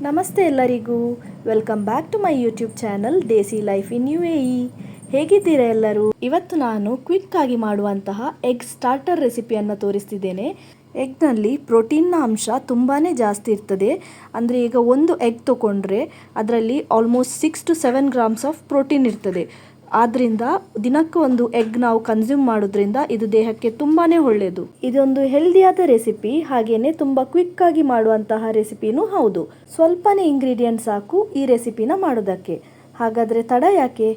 ನಮಸ್ತೆ ಎಲ್ಲರಿಗೂ, welcome back to my YouTube channel Desi life in UAE. ಹೇಗಿದ್ದೀರಾ ಎಲ್ಲರೂ? ಇವತ್ತು ನಾನು ಕ್ವಿಕ್ ಆಗಿ ಮಾಡುವಂತಹ ಎಗ್ ಸ್ಟಾರ್ಟರ್ ರೆಸಿಪಿಯನ್ನು ತೋರಿಸ್ತಿದ್ದೇನೆ. ಎಗ್ನಲ್ಲಿ ಪ್ರೋಟೀನ್ನ ಅಂಶ ತುಂಬಾ ಜಾಸ್ತಿ ಇರ್ತದೆ. ಅಂದರೆ ಈಗ ಒಂದು ಎಗ್ ತೊಗೊಂಡ್ರೆ ಅದರಲ್ಲಿ almost 6 to 7 grams of protein ಇರ್ತದೆ. ಆದ್ದರಿಂದ ದಿನಕ್ಕೆ ಒಂದು ಎಗ್ ನಾವು ಕನ್ಸ್ಯೂಮ್ ಮಾಡೋದ್ರಿಂದ ಇದು ದೇಹಕ್ಕೆ ತುಂಬಾ ಒಳ್ಳೆಯದು. ಇದೊಂದು ಹೆಲ್ದಿಯಾದ ರೆಸಿಪಿ, ಹಾಗೇನೆ ತುಂಬ ಕ್ವಿಕ್ ಆಗಿ ಮಾಡುವಂತಹ ರೆಸಿಪಿನೂ ಹೌದು. ಸ್ವಲ್ಪನೇ ಇಂಗ್ರೀಡಿಯೆಂಟ್ಸ್ ಸಾಕು ಈ ರೆಸಿಪಿನ ಮಾಡೋದಕ್ಕೆ. ಹಾಗಾದರೆ ತಡ ಯಾಕೆ,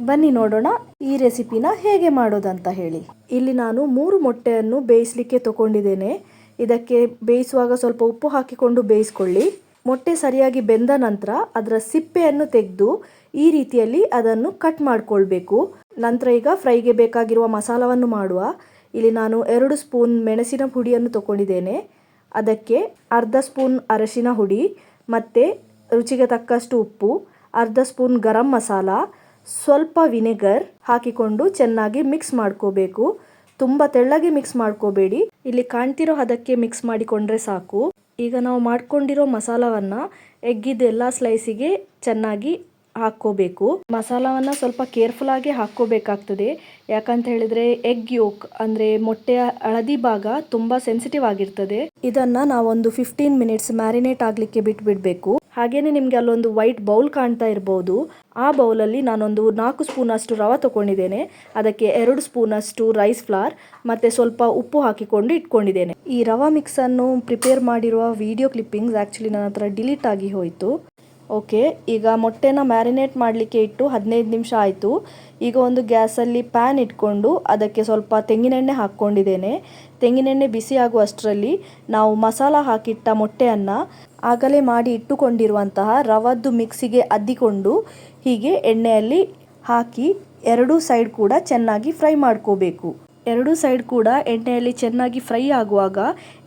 ಬನ್ನಿ ನೋಡೋಣ ಈ ರೆಸಿಪಿನ ಹೇಗೆ ಮಾಡೋದಂತ ಹೇಳಿ. ಇಲ್ಲಿ ನಾನು 3 ಮೊಟ್ಟೆಯನ್ನು ಬೇಯಿಸಲಿಕ್ಕೆ ತಗೊಂಡಿದ್ದೇನೆ. ಇದಕ್ಕೆ ಬೇಯಿಸುವಾಗ ಸ್ವಲ್ಪ ಉಪ್ಪು ಹಾಕಿಕೊಂಡು ಬೇಯಿಸ್ಕೊಳ್ಳಿ. ಮೊಟ್ಟೆ ಸರಿಯಾಗಿ ಬೆಂದ ನಂತರ ಅದರ ಸಿಪ್ಪೆಯನ್ನು ತೆಗೆದು ಈ ರೀತಿಯಲ್ಲಿ ಅದನ್ನು ಕಟ್ ಮಾಡಿಕೊಳ್ಬೇಕು. ನಂತರ ಈಗ ಫ್ರೈಗೆ ಬೇಕಾಗಿರುವ ಮಸಾಲವನ್ನು ಮಾಡುವ. ಇಲ್ಲಿ ನಾನು 2 ಸ್ಪೂನ್ ಮೆಣಸಿನ ಪುಡಿಯನ್ನು ತಗೊಂಡಿದ್ದೇನೆ. ಅದಕ್ಕೆ ಅರ್ಧ ಸ್ಪೂನ್ ಅರಶಿನ ಹುಡಿ ಮತ್ತು ರುಚಿಗೆ ತಕ್ಕಷ್ಟು ಉಪ್ಪು, ಅರ್ಧ ಸ್ಪೂನ್ ಗರಂ ಮಸಾಲ, ಸ್ವಲ್ಪ ವಿನೆಗರ್ ಹಾಕಿಕೊಂಡು ಚೆನ್ನಾಗಿ ಮಿಕ್ಸ್ ಮಾಡ್ಕೋಬೇಕು. ತುಂಬ ತೆಳ್ಳಗೆ ಮಿಕ್ಸ್ ಮಾಡ್ಕೋಬೇಡಿ, ಇಲ್ಲಿ ಕಾಣ್ತಿರೋ ಹದಕ್ಕೆ ಮಿಕ್ಸ್ ಮಾಡಿಕೊಂಡ್ರೆ ಸಾಕು. ಈಗ ನಾವು ಮಾಡ್ಕೊಂಡಿರೋ ಮಸಾಲವನ್ನು ಎಗ್ಗಿದ ಎಲ್ಲ ಸ್ಲೈಸಿಗೆ ಚೆನ್ನಾಗಿ ಹಾಕ್ಕೋಬೇಕು. ಮಸಾಲವನ್ನು ಸ್ವಲ್ಪ ಕೇರ್ಫುಲ್ ಆಗಿ ಹಾಕ್ಕೋಬೇಕಾಗ್ತದೆ. ಯಾಕಂತ ಹೇಳಿದ್ರೆ ಎಗ್ ಯೋಕ್ ಅಂದರೆ ಮೊಟ್ಟೆಯ ಹಳದಿ ಭಾಗ ತುಂಬ ಸೆನ್ಸಿಟಿವ್ ಆಗಿರ್ತದೆ. ಇದನ್ನು ನಾವೊಂದು 15 ಮಿನಿಟ್ಸ್ ಮ್ಯಾರಿನೇಟ್ ಆಗಲಿಕ್ಕೆ ಬಿಟ್ಬಿಡಬೇಕು. ಹಾಗೇನೆ ನಿಮಗೆ ಅಲ್ಲೊಂದು ವೈಟ್ ಬೌಲ್ ಕಾಣ್ತಾ ಇರ್ಬೋದು. ಆ ಬೌಲಲ್ಲಿ ನಾನೊಂದು 4 ಸ್ಪೂನ್ ಅಷ್ಟು ರವೆ ತಗೊಂಡಿದ್ದೇನೆ. ಅದಕ್ಕೆ 2 ಸ್ಪೂನ್ ಅಷ್ಟು ರೈಸ್ ಫ್ಲಾರ್ ಮತ್ತು ಸ್ವಲ್ಪ ಉಪ್ಪು ಹಾಕಿಕೊಂಡು ಇಟ್ಕೊಂಡಿದ್ದೇನೆ. ಈ ರವಾ ಮಿಕ್ಸನ್ನು ಪ್ರಿಪೇರ್ ಮಾಡಿರುವ ವಿಡಿಯೋ ಕ್ಲಿಪ್ಪಿಂಗ್ಸ್ ಆ್ಯಕ್ಚುಲಿ ನನ್ನ ಹತ್ರ ಡಿಲೀಟ್ ಆಗಿ ಹೋಯಿತು. ಓಕೆ, ಈಗ ಮೊಟ್ಟೆನ ಮ್ಯಾರಿನೇಟ್ ಮಾಡಲಿಕ್ಕೆ ಇಟ್ಟು 15 ನಿಮಿಷ ಆಯಿತು. ಈಗ ಒಂದು ಗ್ಯಾಸಲ್ಲಿ ಪ್ಯಾನ್ ಇಟ್ಕೊಂಡು ಅದಕ್ಕೆ ಸ್ವಲ್ಪ ತೆಂಗಿನೆಣ್ಣೆ ಹಾಕ್ಕೊಂಡಿದ್ದೇನೆ. ತೆಂಗಿನೆಣ್ಣೆ ಬಿಸಿ ಆಗುವಷ್ಟರಲ್ಲಿ ನಾವು ಮಸಾಲ ಹಾಕಿಟ್ಟ ಮೊಟ್ಟೆಯನ್ನು ಆಗಲೇ ಮಾಡಿ ಇಟ್ಟುಕೊಂಡಿರುವಂತಹ ರವದ್ದು ಮಿಕ್ಸಿಗೆ ಅದ್ದಿಕೊಂಡು ಹೀಗೆ ಎಣ್ಣೆಯಲ್ಲಿ ಹಾಕಿ 2 ಸೈಡ್ ಕೂಡ ಚೆನ್ನಾಗಿ ಫ್ರೈ ಮಾಡ್ಕೋಬೇಕು. 2 ಸೈಡ್ ಕೂಡ ಎಣ್ಣೆಯಲ್ಲಿ ಚೆನ್ನಾಗಿ ಫ್ರೈ ಆಗುವಾಗ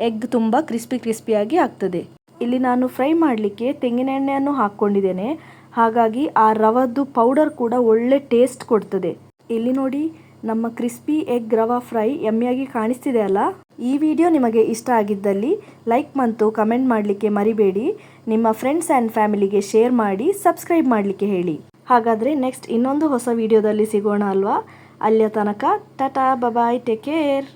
ಎಗ್ ತುಂಬ ಕ್ರಿಸ್ಪಿಯಾಗಿ ಆಗ್ತದೆ. ಇಲ್ಲಿ ನಾನು ಫ್ರೈ ಮಾಡಲಿಕ್ಕೆ ತೆಂಗಿನ ಎಣ್ಣೆಯನ್ನು ಹಾಕ್ಕೊಂಡಿದ್ದೇನೆ. ಹಾಗಾಗಿ ಆ ರವದ್ದು ಪೌಡರ್ ಕೂಡ ಒಳ್ಳೆ ಟೇಸ್ಟ್ ಕೊಡ್ತದೆ. ಇಲ್ಲಿ ನೋಡಿ, ನಮ್ಮ ಕ್ರಿಸ್ಪಿ ಎಗ್ ರವಾ ಫ್ರೈ ಯಮ್ಮಿಯಾಗಿ ಕಾಣಿಸ್ತಿದೆ ಅಲ್ಲ. ಈ ವಿಡಿಯೋ ನಿಮಗೆ ಇಷ್ಟ ಆಗಿದ್ದಲ್ಲಿ ಲೈಕ್ ಮತ್ತು ಕಮೆಂಟ್ ಮಾಡಲಿಕ್ಕೆ ಮರಿಬೇಡಿ. ನಿಮ್ಮ ಫ್ರೆಂಡ್ಸ್ ಆ್ಯಂಡ್ ಫ್ಯಾಮಿಲಿಗೆ ಶೇರ್ ಮಾಡಿ, ಸಬ್ಸ್ಕ್ರೈಬ್ ಮಾಡಲಿಕ್ಕೆ ಹೇಳಿ. ಹಾಗಾದರೆ ನೆಕ್ಸ್ಟ್ ಇನ್ನೊಂದು ಹೊಸ ವಿಡಿಯೋದಲ್ಲಿ ಸಿಗೋಣ ಅಲ್ವಾ. ಅಲ್ಲಿಯ ತನಕ ಟಾಟಾ, ಬಾಯ್, ಟೇಕ್ ಕೇರ್.